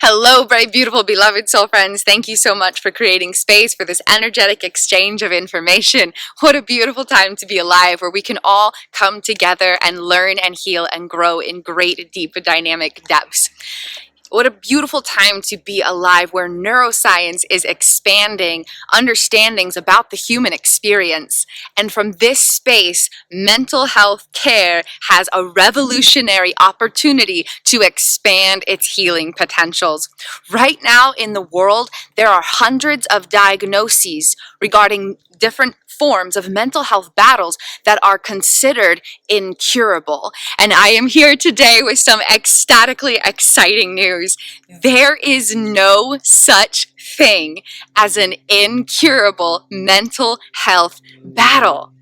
Hello, bright, beautiful, beloved soul friends. Thank you so much for creating space for this energetic exchange of information. What a beautiful time to be alive, where we can all come together and learn and heal and grow in great, deep, dynamic depths. What a beautiful time to be alive, where neuroscience is expanding understandings about the human experience. And from this space, mental health care has a revolutionary opportunity to expand its healing potentials. Right now in the world, there are hundreds of diagnoses regarding different forms of mental health battles that are considered incurable. And I am here today with some ecstatically exciting news. There is no such thing as an incurable mental health battle.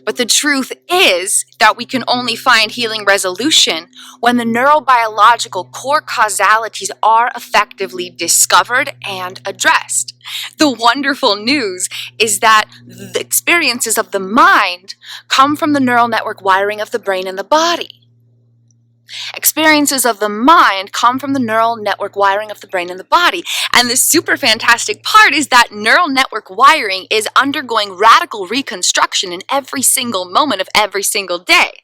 But the truth is that we can only find healing resolution when the neurobiological core causalities are effectively discovered and addressed. The wonderful news is that the experiences of the mind come from the neural network wiring of the brain and the body. Experiences of the mind come from the neural network wiring of the brain and the body. And the super fantastic part is that neural network wiring is undergoing radical reconstruction in every single moment of every single day.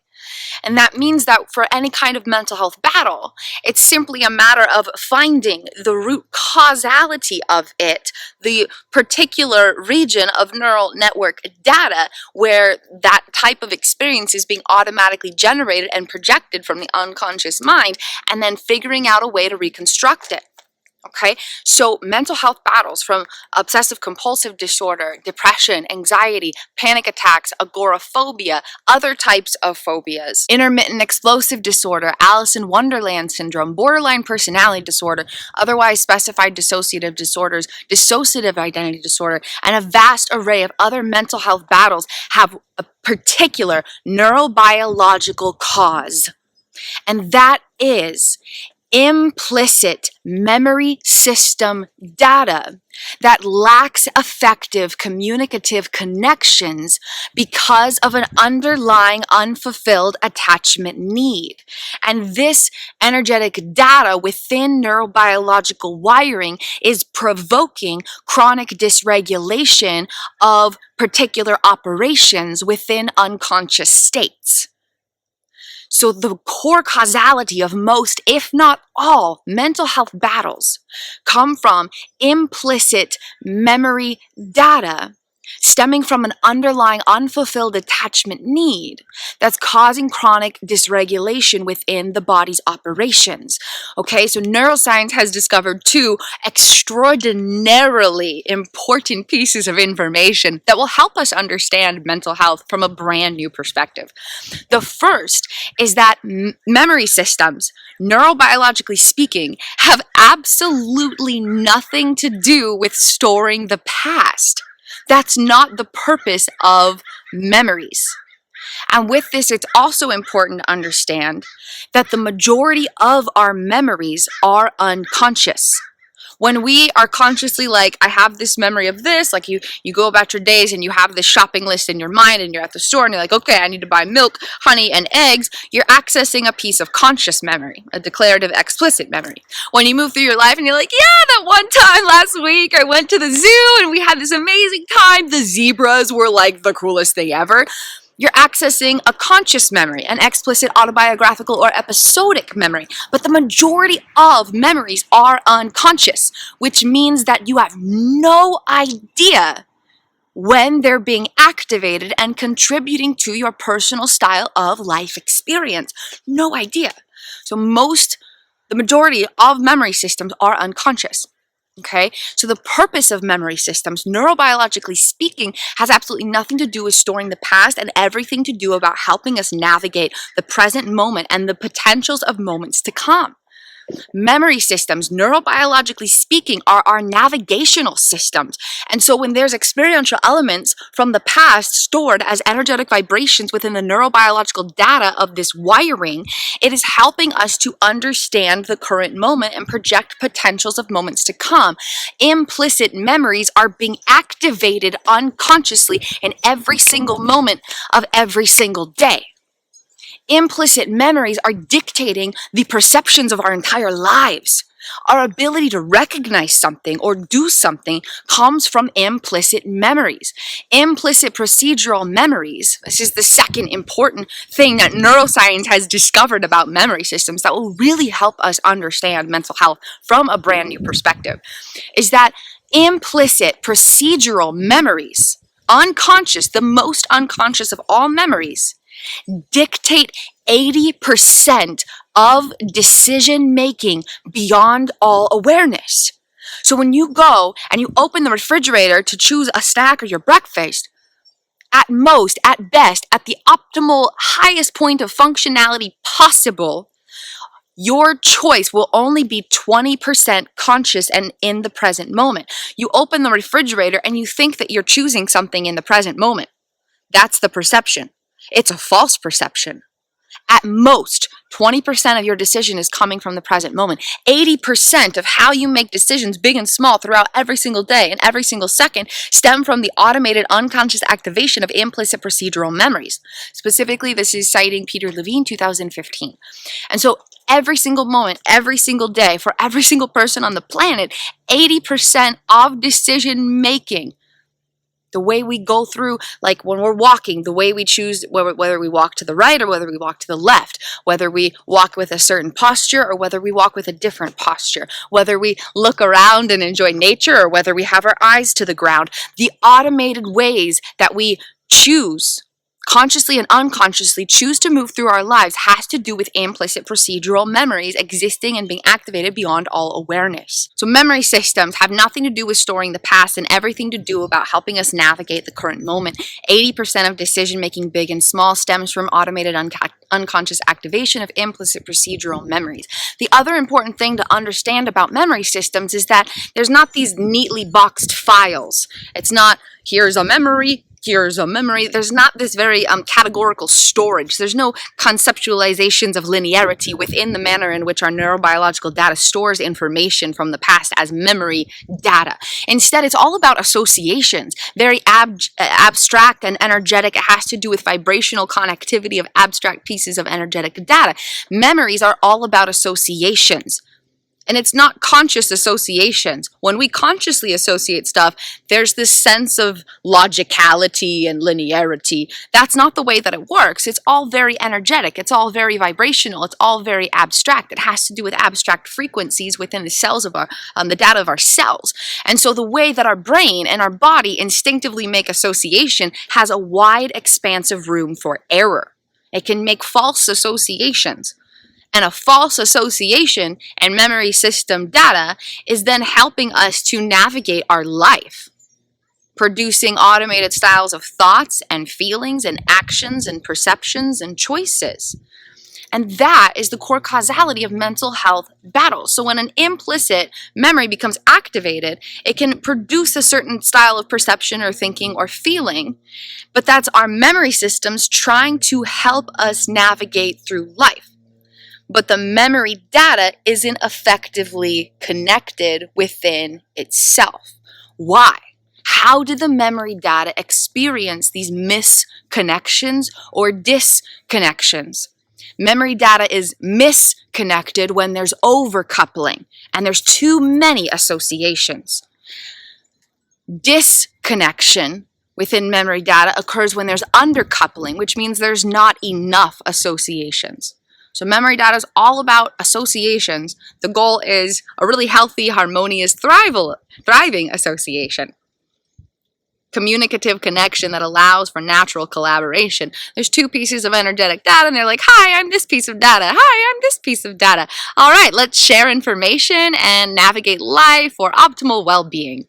And that means that for any kind of mental health battle, it's simply a matter of finding the root causality of it, the particular region of neural network data where that type of experience is being automatically generated and projected from the unconscious mind, and then figuring out a way to reconstruct it. Okay, so mental health battles from obsessive compulsive disorder, depression, anxiety, panic attacks, agoraphobia, other types of phobias, intermittent explosive disorder, Alice in Wonderland syndrome, borderline personality disorder, otherwise specified dissociative disorders, dissociative identity disorder, and a vast array of other mental health battles have a particular neurobiological cause. And that is implicit memory system data that lacks effective communicative connections because of an underlying unfulfilled attachment need. And this energetic data within neurobiological wiring is provoking chronic dysregulation of particular operations within unconscious states. So the core causality of most, if not all, mental health battles come from implicit memory data stemming from an underlying unfulfilled attachment need that's causing chronic dysregulation within the body's operations. Okay, so neuroscience has discovered two extraordinarily important pieces of information that will help us understand mental health from a brand new perspective. The first is that memory systems, neurobiologically speaking, have absolutely nothing to do with storing the past. That's not the purpose of memories. And with this, it's also important to understand that the majority of our memories are unconscious. When we are consciously like, I have this memory of this, like you go about your days and you have this shopping list in your mind and you're at the store and you're like, okay, I need to buy milk, honey, and eggs, you're accessing a piece of conscious memory, a declarative explicit memory. When you move through your life and you're like, yeah, that one time last week I went to the zoo and we had this amazing time, the zebras were like the coolest thing ever. You're accessing a conscious memory, an explicit autobiographical or episodic memory. But the majority of memories are unconscious, which means that you have no idea when they're being activated and contributing to your personal style of life experience. No idea. So the majority of memory systems are unconscious. Okay, so the purpose of memory systems, neurobiologically speaking, has absolutely nothing to do with storing the past and everything to do about helping us navigate the present moment and the potentials of moments to come. Memory systems, neurobiologically speaking, are our navigational systems. And so when there's experiential elements from the past stored as energetic vibrations within the neurobiological data of this wiring, it is helping us to understand the current moment and project potentials of moments to come. Implicit memories are being activated unconsciously in every single moment of every single day. Implicit memories are dictating the perceptions of our entire lives. Our ability to recognize something or do something comes from implicit memories. Implicit procedural memories. This is the second important thing that neuroscience has discovered about memory systems that will really help us understand mental health from a brand new perspective, is that implicit procedural memories, unconscious, the most unconscious of all memories, dictate 80% of decision making beyond all awareness. So when you go and you open the refrigerator to choose a snack or your breakfast, at most, at best, at the optimal highest point of functionality possible, your choice will only be 20% conscious and in the present moment. You open the refrigerator and you think that you're choosing something in the present moment. That's the perception. It's a false perception. At most, 20% of your decision is coming from the present moment. 80% of how you make decisions, big and small, throughout every single day and every single second stem from the automated unconscious activation of implicit procedural memories. Specifically, this is citing Peter Levine, 2015. And so every single moment, every single day, for every single person on the planet, 80% of decision making, the way we go through, like when we're walking, the way we choose whether we walk to the right or whether we walk to the left, whether we walk with a certain posture or whether we walk with a different posture, whether we look around and enjoy nature or whether we have our eyes to the ground, the automated ways that we choose, consciously and unconsciously choose to move through our lives, has to do with implicit procedural memories existing and being activated beyond all awareness. So memory systems have nothing to do with storing the past and everything to do about helping us navigate the current moment. 80% of decision making, big and small, stems from automated unconscious activation of implicit procedural memories. The other important thing to understand about memory systems is that there's not these neatly boxed files. It's not, here's a memory, here's a memory. There's not this very categorical storage. There's no conceptualizations of linearity within the manner in which our neurobiological data stores information from the past as memory data. Instead, it's all about associations, very abstract and energetic. It has to do with vibrational connectivity of abstract pieces of energetic data. Memories are all about associations. And it's not conscious associations. When we consciously associate stuff, there's this sense of logicality and linearity. That's not the way that it works. It's all very energetic. It's all very vibrational. It's all very abstract. It has to do with abstract frequencies within the cells of our, the data of our cells. And so the way that our brain and our body instinctively make association has a wide, expansive room for error. It can make false associations. And a false association and memory system data is then helping us to navigate our life, producing automated styles of thoughts and feelings and actions and perceptions and choices. And that is the core causality of mental health battles. So when an implicit memory becomes activated, it can produce a certain style of perception or thinking or feeling, but that's our memory systems trying to help us navigate through life. But the memory data isn't effectively connected within itself. Why? How did the memory data experience these misconnections or disconnections? Memory data is misconnected when there's overcoupling and there's too many associations. Disconnection within memory data occurs when there's undercoupling, which means there's not enough associations. So memory data is all about associations. The goal is a really healthy, harmonious, thriving association. Communicative connection that allows for natural collaboration. There's two pieces of energetic data and they're like, hi, I'm this piece of data. Hi, I'm this piece of data. All right, let's share information and navigate life for optimal well-being.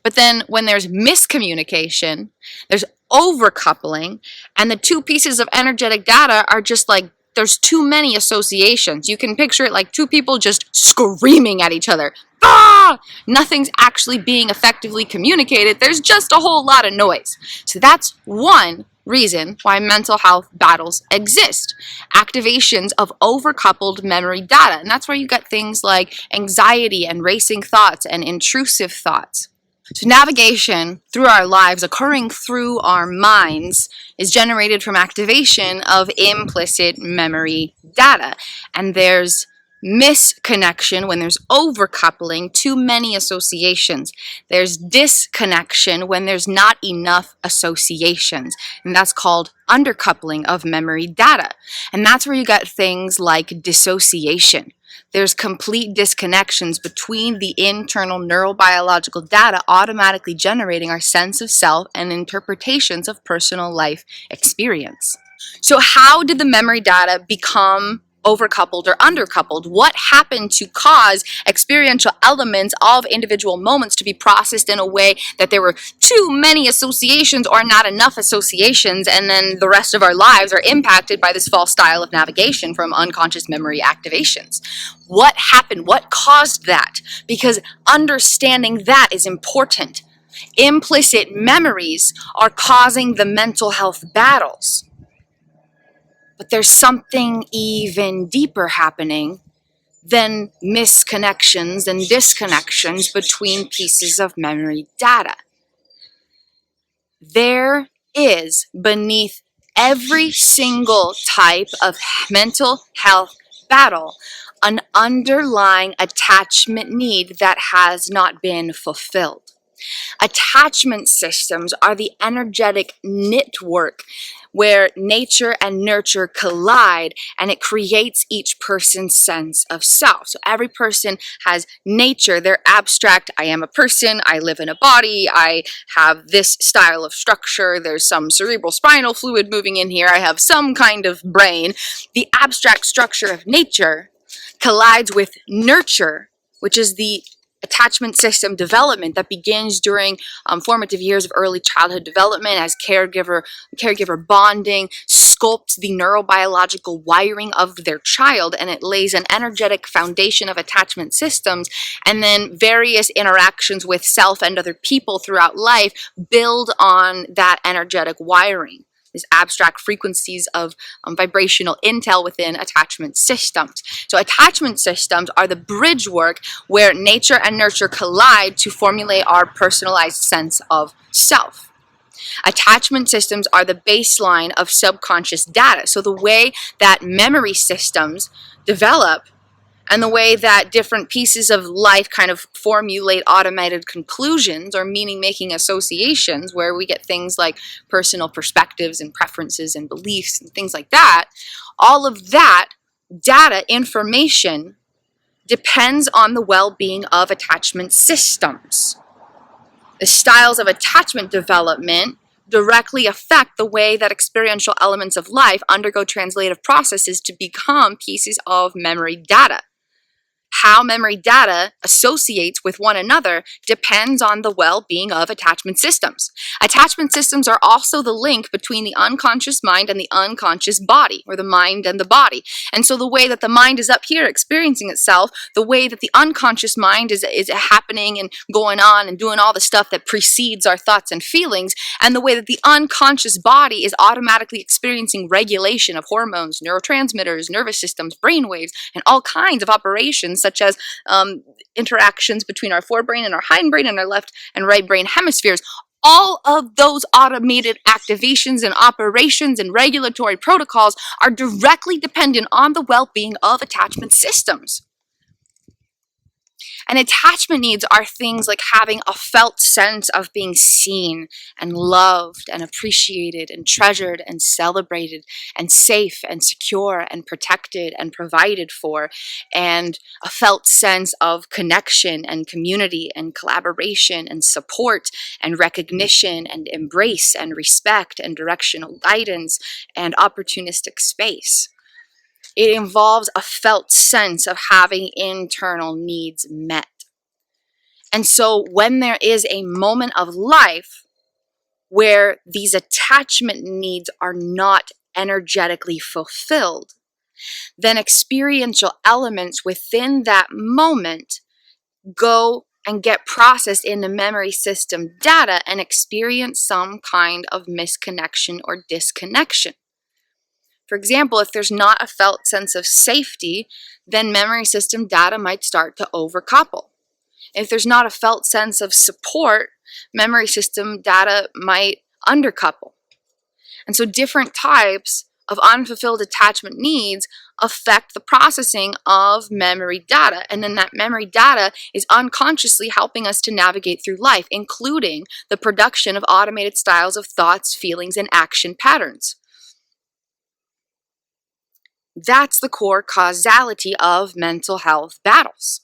But then when there's miscommunication, there's overcoupling, and the two pieces of energetic data are just like, there's too many associations. You can picture it like two people just screaming at each other. Ah! Nothing's actually being effectively communicated. There's just a whole lot of noise. So that's one reason why mental health battles exist. Activations of overcoupled memory data. And that's where you get things like anxiety and racing thoughts and intrusive thoughts. So navigation through our lives, occurring through our minds, is generated from activation of implicit memory data. And there's misconnection when there's overcoupling, too many associations. There's disconnection when there's not enough associations, and that's called undercoupling of memory data. And that's where you get things like dissociation. There's complete disconnections between the internal neurobiological data automatically generating our sense of self and interpretations of personal life experience. So how did the memory data become overcoupled or undercoupled? What happened to cause experiential elements of individual moments to be processed in a way that there were too many associations or not enough associations, and then the rest of our lives are impacted by this false style of navigation from unconscious memory activations? What happened? What caused that? Because understanding that is important. Implicit memories are causing the mental health battles. But there's something even deeper happening than misconnections and disconnections between pieces of memory data. There is, beneath every single type of mental health battle, an underlying attachment need that has not been fulfilled. Attachment systems are the energetic knitwork where nature and nurture collide, and it creates each person's sense of self. So every person has nature, their abstract, I am a person, I live in a body, I have this style of structure, there's some cerebral spinal fluid moving in here, I have some kind of brain. The abstract structure of nature collides with nurture, which is the attachment system development that begins during formative years of early childhood development as caregiver bonding sculpts the neurobiological wiring of their child, and it lays an energetic foundation of attachment systems, and then various interactions with self and other people throughout life build on that energetic wiring. These abstract frequencies of vibrational intel within attachment systems. So attachment systems are the bridge work where nature and nurture collide to formulate our personalized sense of self. Attachment systems are the baseline of subconscious data. So the way that memory systems develop and the way that different pieces of life kind of formulate automated conclusions or meaning-making associations, where we get things like personal perspectives and preferences and beliefs and things like that, all of that data information depends on the well-being of attachment systems. The styles of attachment development directly affect the way that experiential elements of life undergo translative processes to become pieces of memory data. How memory data associates with one another depends on the well-being of attachment systems. Attachment systems are also the link between the unconscious mind and the unconscious body, or the mind and the body. And so the way that the mind is up here experiencing itself, the way that the unconscious mind is happening and going on and doing all the stuff that precedes our thoughts and feelings, and the way that the unconscious body is automatically experiencing regulation of hormones, neurotransmitters, nervous systems, brain waves, and all kinds of operations such as interactions between our forebrain and our hindbrain and our left and right brain hemispheres. All of those automated activations and operations and regulatory protocols are directly dependent on the well-being of attachment systems. And attachment needs are things like having a felt sense of being seen and loved and appreciated and treasured and celebrated and safe and secure and protected and provided for, and a felt sense of connection and community and collaboration and support and recognition and embrace and respect and directional guidance and opportunistic space. It involves a felt sense of having internal needs met. And so when there is a moment of life where these attachment needs are not energetically fulfilled, then experiential elements within that moment go and get processed in the memory system data and experience some kind of misconnection or disconnection. For example, if there's not a felt sense of safety, then memory system data might start to overcouple. If there's not a felt sense of support, memory system data might undercouple. And so different types of unfulfilled attachment needs affect the processing of memory data. And then that memory data is unconsciously helping us to navigate through life, including the production of automated styles of thoughts, feelings, and action patterns. That's the core causality of mental health battles.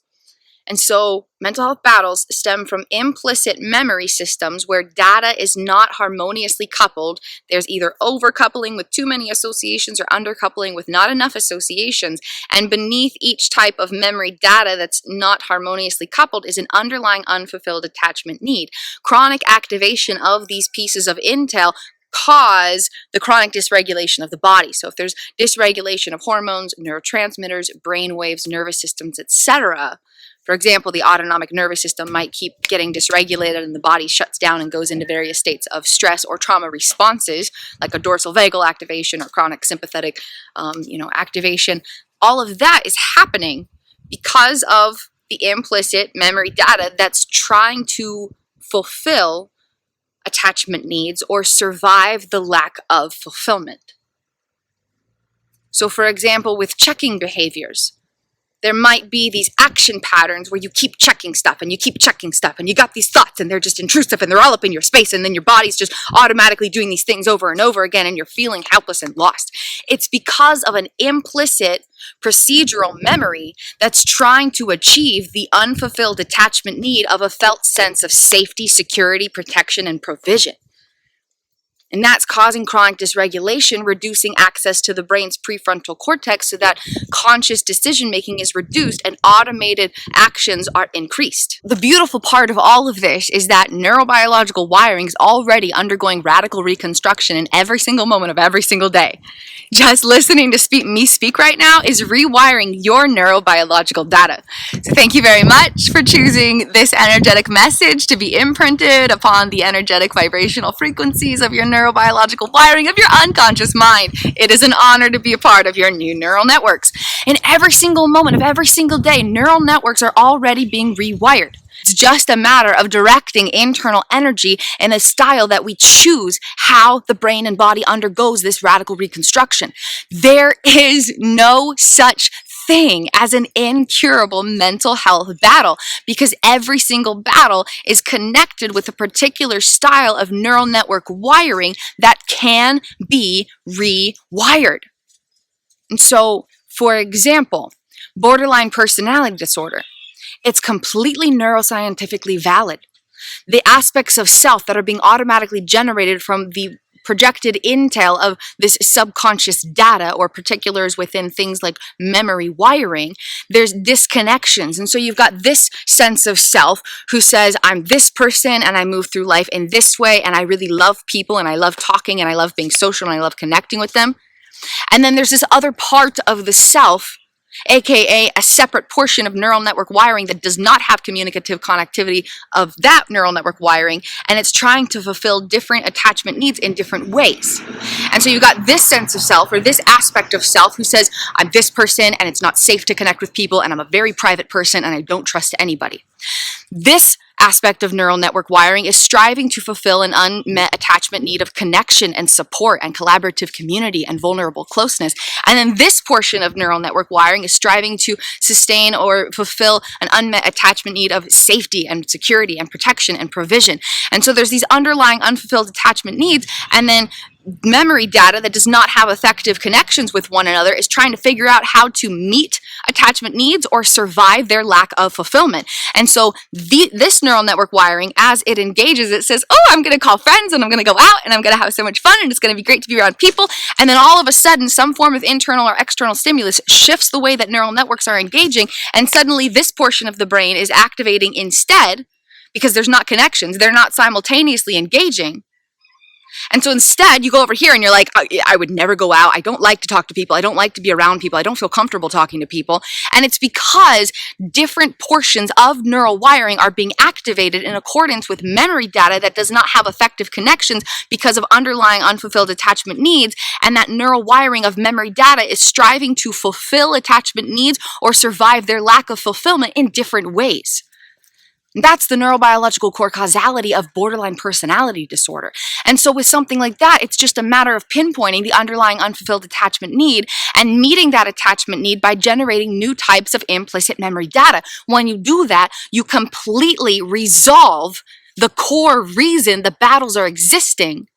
And so mental health battles stem from implicit memory systems where data is not harmoniously coupled. There's either overcoupling with too many associations or undercoupling with not enough associations. And beneath each type of memory data that's not harmoniously coupled is an underlying unfulfilled attachment need. Chronic activation of these pieces of intel cause the chronic dysregulation of the body. So if there's dysregulation of hormones, neurotransmitters, brain waves, nervous systems, etc., for example, the autonomic nervous system might keep getting dysregulated and the body shuts down and goes into various states of stress or trauma responses, like a dorsal vagal activation or chronic sympathetic activation. All of that is happening because of the implicit memory data that's trying to fulfill attachment needs or survive the lack of fulfillment. So, for example, with checking behaviors, there might be these action patterns where you keep checking stuff and you keep checking stuff and you got these thoughts and they're just intrusive and they're all up in your space and then your body's just automatically doing these things over and over again and you're feeling helpless and lost. It's because of an implicit procedural memory that's trying to achieve the unfulfilled attachment need of a felt sense of safety, security, protection, and provision. And that's causing chronic dysregulation, reducing access to the brain's prefrontal cortex so that conscious decision-making is reduced and automated actions are increased. The beautiful part of all of this is that neurobiological wiring is already undergoing radical reconstruction in every single moment of every single day. Just listening to me speak right now is rewiring your neurobiological data. So thank you very much for choosing this energetic message to be imprinted upon the energetic vibrational frequencies of your neurobiological wiring of your unconscious mind. It is an honor to be a part of your new neural networks. In every single moment of every single day, neural networks are already being rewired. It's just a matter of directing internal energy in a style that we choose how the brain and body undergoes this radical reconstruction. There is no such thing as an incurable mental health battle because every single battle is connected with a particular style of neural network wiring that can be rewired. And so, for example, borderline personality disorder. It's completely neuroscientifically valid. The aspects of self that are being automatically generated from the projected intel of this subconscious data or particulars within things like memory wiring, there's disconnections. And so you've got this sense of self who says, I'm this person and I move through life in this way and I really love people and I love talking and I love being social and I love connecting with them. And then there's this other part of the self, aka a separate portion of neural network wiring that does not have communicative connectivity of that neural network wiring, and it's trying to fulfill different attachment needs in different ways. And so you've got this sense of self, or this aspect of self, who says, I'm this person and it's not safe to connect with people and I'm a very private person and I don't trust anybody. This aspect of neural network wiring is striving to fulfill an unmet attachment need of connection and support and collaborative community and vulnerable closeness. And then this portion of neural network wiring is striving to sustain or fulfill an unmet attachment need of safety and security and protection and provision. And so there's these underlying unfulfilled attachment needs, and then memory data that does not have effective connections with one another is trying to figure out how to meet attachment needs or survive their lack of fulfillment. And so this neural network wiring, as it engages, it says, oh, I'm going to call friends and I'm going to go out and I'm going to have so much fun and it's going to be great to be around people. And then all of a sudden, some form of internal or external stimulus shifts the way that neural networks are engaging. And suddenly this portion of the brain is activating instead because there's not connections. They're not simultaneously engaging. And so instead, you go over here and you're like, I would never go out. I don't like to talk to people. I don't like to be around people. I don't feel comfortable talking to people. And it's because different portions of neural wiring are being activated in accordance with memory data that does not have effective connections because of underlying unfulfilled attachment needs. And that neural wiring of memory data is striving to fulfill attachment needs or survive their lack of fulfillment in different ways. That's the neurobiological core causality of borderline personality disorder. And so with something like that, it's just a matter of pinpointing the underlying unfulfilled attachment need and meeting that attachment need by generating new types of implicit memory data. When you do that, you completely resolve the core reason the battles are existing,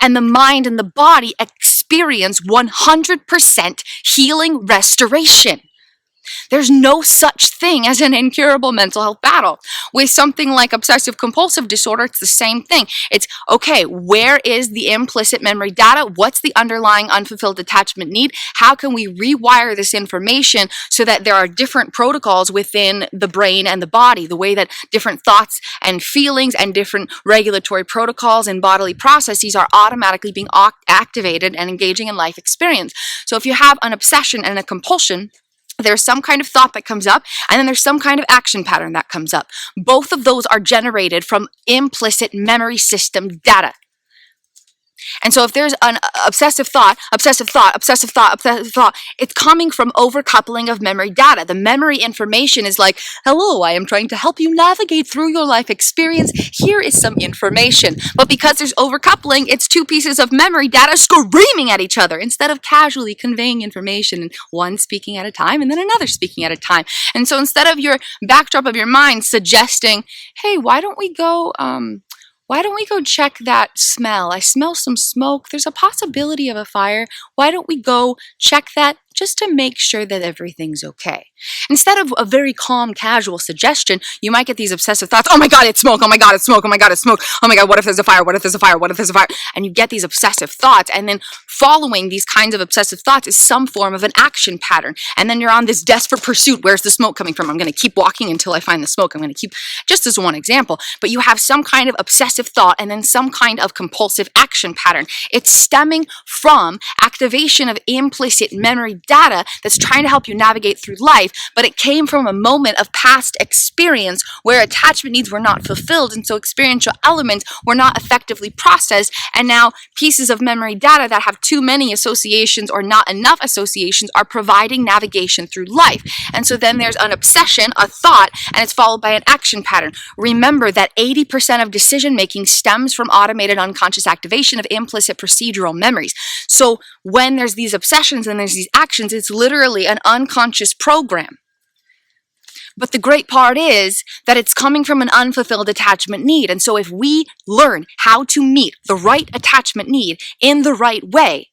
and the mind and the body experience 100% healing restoration. There's no such thing as an incurable mental health battle. With something like obsessive compulsive disorder, it's the same thing. It's, okay, where is the implicit memory data? What's the underlying unfulfilled attachment need? How can we rewire this information so that there are different protocols within the brain and the body, the way that different thoughts and feelings and different regulatory protocols and bodily processes are automatically being activated and engaging in life experience. So if you have an obsession and a compulsion, there's some kind of thought that comes up, and then there's some kind of action pattern that comes up. Both of those are generated from implicit memory system data. And so if there's an obsessive thought, it's coming from overcoupling of memory data. The memory information is like, hello, I am trying to help you navigate through your life experience. Here is some information. But because there's overcoupling, it's two pieces of memory data screaming at each other instead of casually conveying information, and one speaking at a time and then another speaking at a time. And so instead of your backdrop of your mind suggesting, hey, why don't we go check that smell? I smell some smoke. There's a possibility of a fire. Why don't we go check that just to make sure that everything's okay? Instead of a very calm, casual suggestion, you might get these obsessive thoughts. Oh my God, it's smoke. Oh my God, it's smoke. Oh my God, it's smoke. Oh my God, what if there's a fire? What if there's a fire? What if there's a fire? And you get these obsessive thoughts. And then following these kinds of obsessive thoughts is some form of an action pattern. And then you're on this desperate pursuit. Where's the smoke coming from? I'm going to keep walking until I find the smoke. I'm going to keep, just as one example. But you have some kind of obsessive thought and then some kind of compulsive action pattern. It's stemming from activation of implicit memory data that's trying to help you navigate through life, but it came from a moment of past experience where attachment needs were not fulfilled, and so experiential elements were not effectively processed, and now pieces of memory data that have too many associations or not enough associations are providing navigation through life. And so then there's an obsession, a thought, and it's followed by an action pattern. Remember that 80% of decision making stems from automated unconscious activation of implicit procedural memories. So when there's these obsessions and there's these actions, it's literally an unconscious program. But the great part is that it's coming from an unfulfilled attachment need. And so if we learn how to meet the right attachment need in the right way,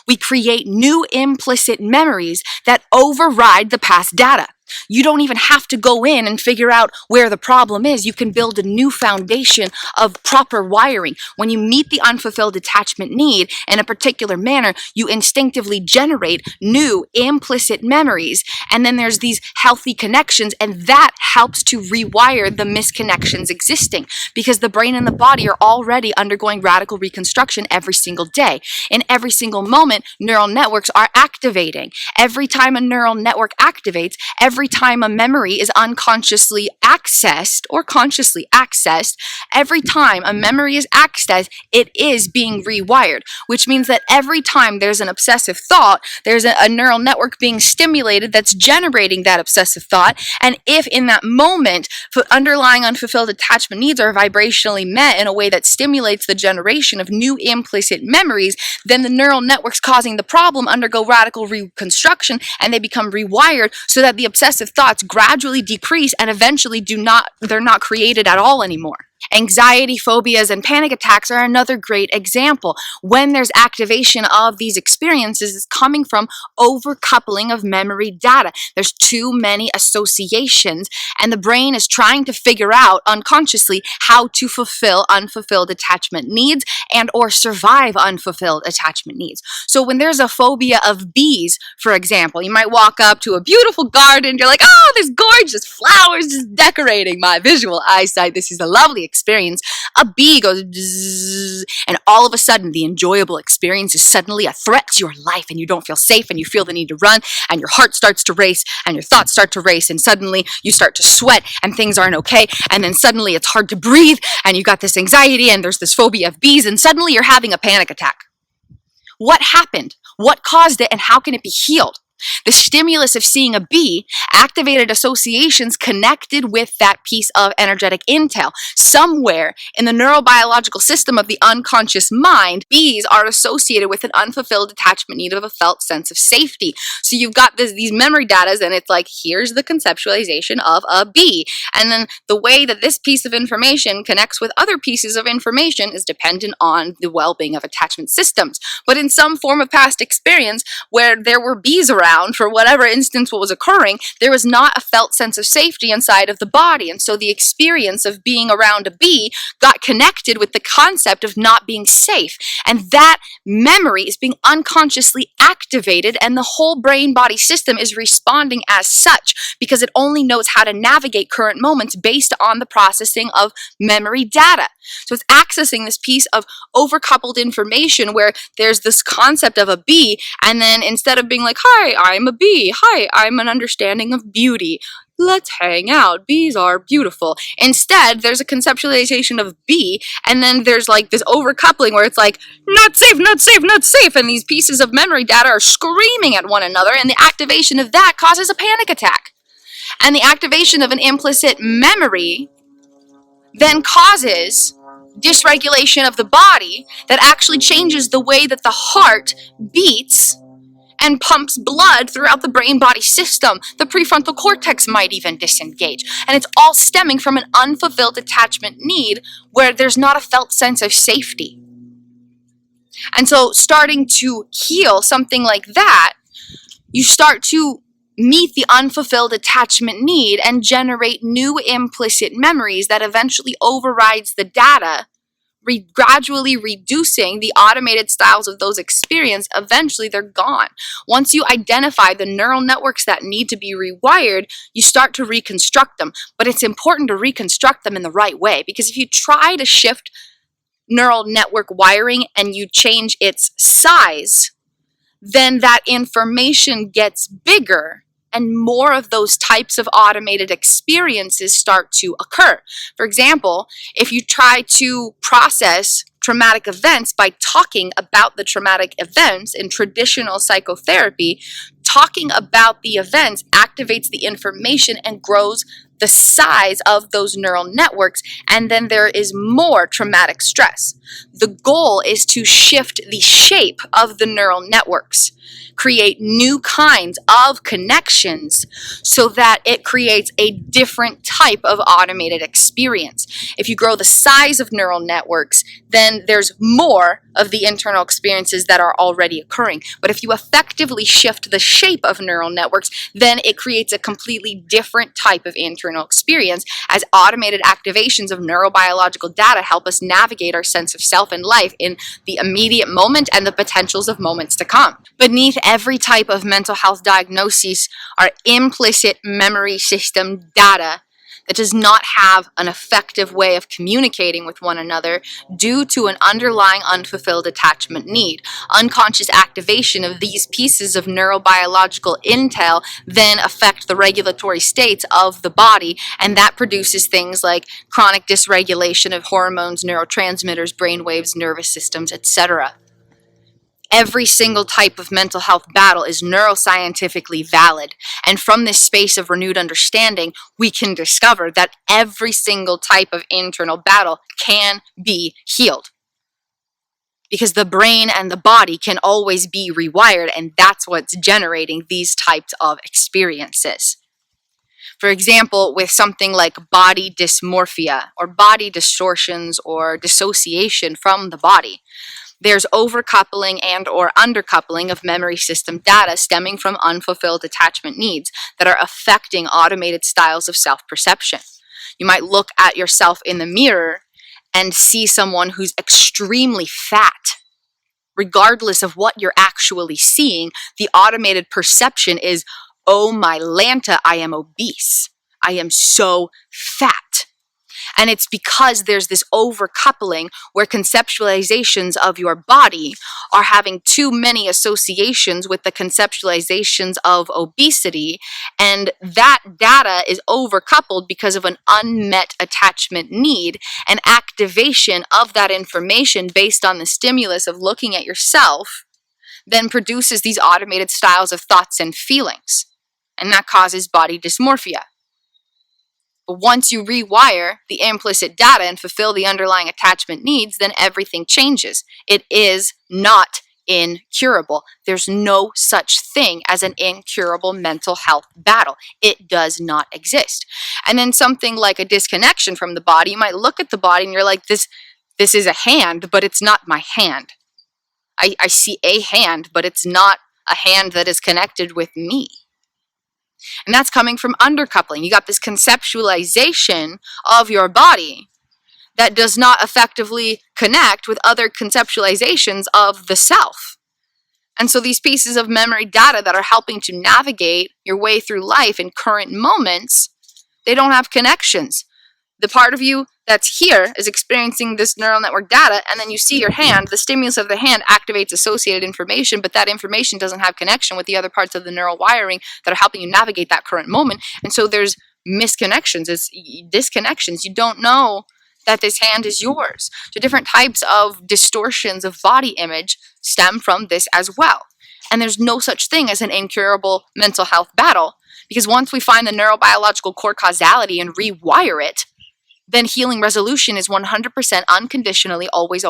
we create new implicit memories that override the past data. You don't even have to go in and figure out where the problem is. You can build a new foundation of proper wiring. When you meet the unfulfilled attachment need in a particular manner, you instinctively generate new implicit memories. And then there's these healthy connections, and that helps to rewire the misconnections existing, because the brain and the body are already undergoing radical reconstruction every single day. In every single moment, neural networks are activating. Every time a neural network activates, every time a memory is unconsciously accessed or consciously accessed, every time a memory is accessed, it is being rewired, which means that every time there's an obsessive thought, there's a neural network being stimulated that's generating that obsessive thought. And if in that moment, underlying unfulfilled attachment needs are vibrationally met in a way that stimulates the generation of new implicit memories, then the neural networks causing the problem undergo radical reconstruction, and they become rewired so that the obsessive thoughts gradually decrease and eventually they're not created at all anymore. Anxiety, phobias, and panic attacks are another great example. When there's activation of these experiences, it's coming from overcoupling of memory data. There's too many associations, and the brain is trying to figure out unconsciously how to fulfill unfulfilled attachment needs and or survive unfulfilled attachment needs. So when there's a phobia of bees, for example, you might walk up to a beautiful garden, you're like, oh, there's gorgeous flowers just decorating my visual eyesight. This is a lovely experience. A bee goes bzzz, and all of a sudden the enjoyable experience is suddenly a threat to your life, and you don't feel safe, and you feel the need to run, and your heart starts to race, and your thoughts start to race, and suddenly you start to sweat, and things aren't okay, and then suddenly it's hard to breathe, and you got this anxiety, and there's this phobia of bees, and suddenly you're having a panic attack. What happened? What caused it, and how can it be healed? The stimulus of seeing a bee activated associations connected with that piece of energetic intel. Somewhere in the neurobiological system of the unconscious mind, bees are associated with an unfulfilled attachment need of a felt sense of safety. So you've got these memory data, and it's like, here's the conceptualization of a bee. And then the way that this piece of information connects with other pieces of information is dependent on the well-being of attachment systems. But in some form of past experience where there were bees around for whatever instance what was occurring, there was not a felt sense of safety inside of the body. And so the experience of being around a bee got connected with the concept of not being safe. And that memory is being unconsciously activated, and the whole brain-body system is responding as such because it only knows how to navigate current moments based on the processing of memory data. So it's accessing this piece of overcoupled information where there's this concept of a bee, and then instead of being like, hi, I'm a bee, hi, I'm an understanding of beauty, let's hang out, bees are beautiful. Instead, there's a conceptualization of bee, and then there's like this overcoupling where it's like, not safe, not safe, not safe, and these pieces of memory data are screaming at one another, and the activation of that causes a panic attack. And the activation of an implicit memory then causes dysregulation of the body that actually changes the way that the heart beats and pumps blood throughout the brain-body system. The prefrontal cortex might even disengage. And it's all stemming from an unfulfilled attachment need where there's not a felt sense of safety. And so starting to heal something like that, you start to meet the unfulfilled attachment need and generate new implicit memories that eventually overrides the data, gradually reducing the automated styles of those experiences. Eventually they're gone. Once you identify the neural networks that need to be rewired, you start to reconstruct them. But it's important to reconstruct them in the right way, because if you try to shift neural network wiring and you change its size, then that information gets bigger and more of those types of automated experiences start to occur. For example, if you try to process traumatic events by talking about the traumatic events in traditional psychotherapy, talking about the events activates the information and grows the size of those neural networks, and then there is more traumatic stress. The goal is to shift the shape of the neural networks, create new kinds of connections so that it creates a different type of automated experience. If you grow the size of neural networks, then there's more of the internal experiences that are already occurring. But if you effectively shift the shape of neural networks, then it creates a completely different type of internal experience, as automated activations of neurobiological data help us navigate our sense of self and life in the immediate moment and the potentials of moments to come. Beneath every type of mental health diagnosis are implicit memory system data that does not have an effective way of communicating with one another due to an underlying unfulfilled attachment need. Unconscious activation of these pieces of neurobiological intel then affect the regulatory states of the body, and that produces things like chronic dysregulation of hormones, neurotransmitters, brainwaves, nervous systems, etc. Every single type of mental health battle is neuroscientifically valid. And from this space of renewed understanding, we can discover that every single type of internal battle can be healed. Because the brain and the body can always be rewired, and that's what's generating these types of experiences. For example, with something like body dysmorphia, or body distortions, or dissociation from the body, there's overcoupling and or undercoupling of memory system data stemming from unfulfilled attachment needs that are affecting automated styles of self-perception. You might look at yourself in the mirror and see someone who's extremely fat. Regardless of what you're actually seeing, the automated perception is, oh my Lanta, I am obese. I am so fat. And it's because there's this overcoupling where conceptualizations of your body are having too many associations with the conceptualizations of obesity, and that data is overcoupled because of an unmet attachment need, and activation of that information based on the stimulus of looking at yourself then produces these automated styles of thoughts and feelings. And that causes body dysmorphia. But once you rewire the implicit data and fulfill the underlying attachment needs, then everything changes. It is not incurable. There's no such thing as an incurable mental health battle. It does not exist. And then something like a disconnection from the body, you might look at the body and you're like, this is a hand, but it's not my hand. I see a hand, but it's not a hand that is connected with me. And that's coming from undercoupling. You got this conceptualization of your body that does not effectively connect with other conceptualizations of the self. And so these pieces of memory data that are helping to navigate your way through life in current moments, they don't have connections. The part of you that's here is experiencing this neural network data, and then you see your hand, the stimulus of the hand activates associated information, but that information doesn't have connection with the other parts of the neural wiring that are helping you navigate that current moment. And so there's misconnections, it's disconnections. You don't know that this hand is yours. So different types of distortions of body image stem from this as well. And there's no such thing as an incurable mental health battle, because once we find the neurobiological core causality and rewire it, then healing resolution is 100% unconditionally always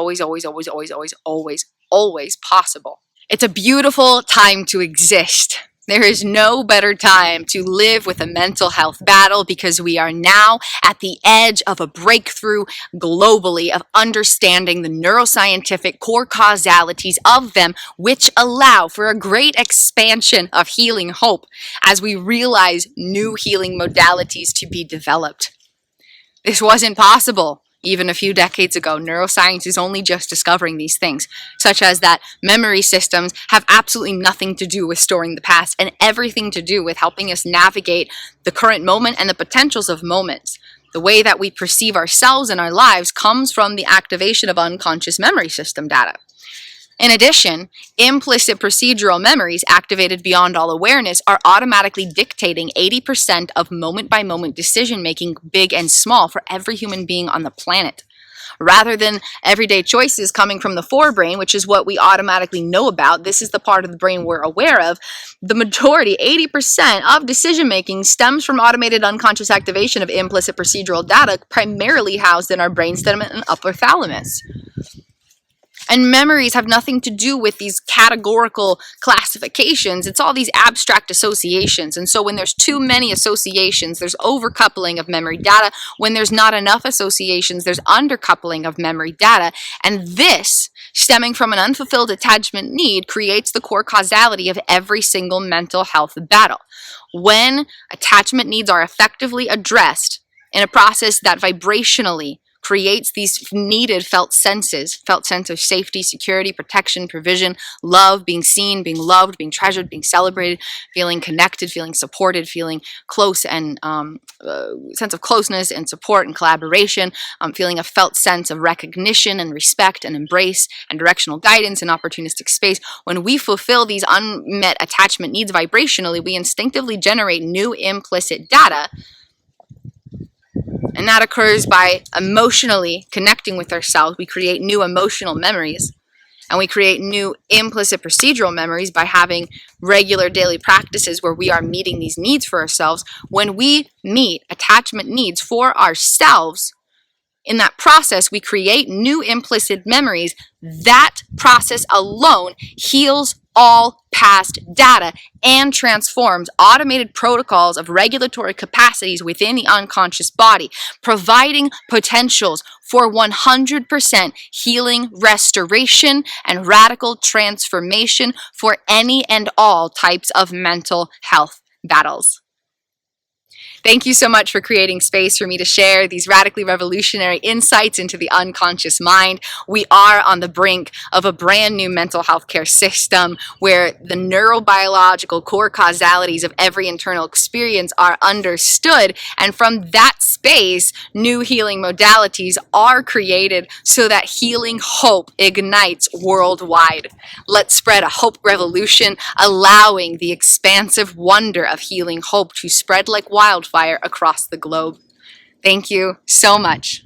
possible. It's a beautiful time to exist. There is no better time to live with a mental health battle, because we are now at the edge of a breakthrough globally of understanding the neuroscientific core causalities of them, which allow for a great expansion of healing hope as we realize new healing modalities to be developed. This wasn't possible even a few decades ago. Neuroscience is only just discovering these things, such as that memory systems have absolutely nothing to do with storing the past and everything to do with helping us navigate the current moment and the potentials of moments. The way that we perceive ourselves and our lives comes from the activation of unconscious memory system data. In addition, implicit procedural memories activated beyond all awareness are automatically dictating 80% of moment-by-moment decision-making, big and small, for every human being on the planet. Rather than everyday choices coming from the forebrain, which is what we automatically know about, this is the part of the brain we're aware of, the majority, 80% of decision-making stems from automated unconscious activation of implicit procedural data, primarily housed in our brainstem and upper thalamus. And memories have nothing to do with these categorical classifications. It's all these abstract associations. And so when there's too many associations, there's overcoupling of memory data. When there's not enough associations, there's undercoupling of memory data. And this, stemming from an unfulfilled attachment need, creates the core causality of every single mental health battle. When attachment needs are effectively addressed in a process that vibrationally creates these needed felt sense of safety, security, protection, provision, love, being seen, being loved, being treasured, being celebrated, feeling connected, feeling supported, feeling close, and sense of closeness and support and collaboration, feeling a felt sense of recognition and respect and embrace and directional guidance and opportunistic space. When we fulfill these unmet attachment needs vibrationally, we instinctively generate new implicit data. And that occurs by emotionally connecting with ourselves. We create new emotional memories, and we create new implicit procedural memories by having regular daily practices where we are meeting these needs for ourselves. When we meet attachment needs for ourselves, in that process, we create new implicit memories. That process alone heals all past data and transforms automated protocols of regulatory capacities within the unconscious body, providing potentials for 100% healing, restoration, and radical transformation for any and all types of mental health battles. Thank you so much for creating space for me to share these radically revolutionary insights into the unconscious mind. We are on the brink of a brand new mental health care system where the neurobiological core causalities of every internal experience are understood. And from that space, new healing modalities are created so that healing hope ignites worldwide. Let's spread a hope revolution, allowing the expansive wonder of healing hope to spread like wildfire across the globe. Thank you so much.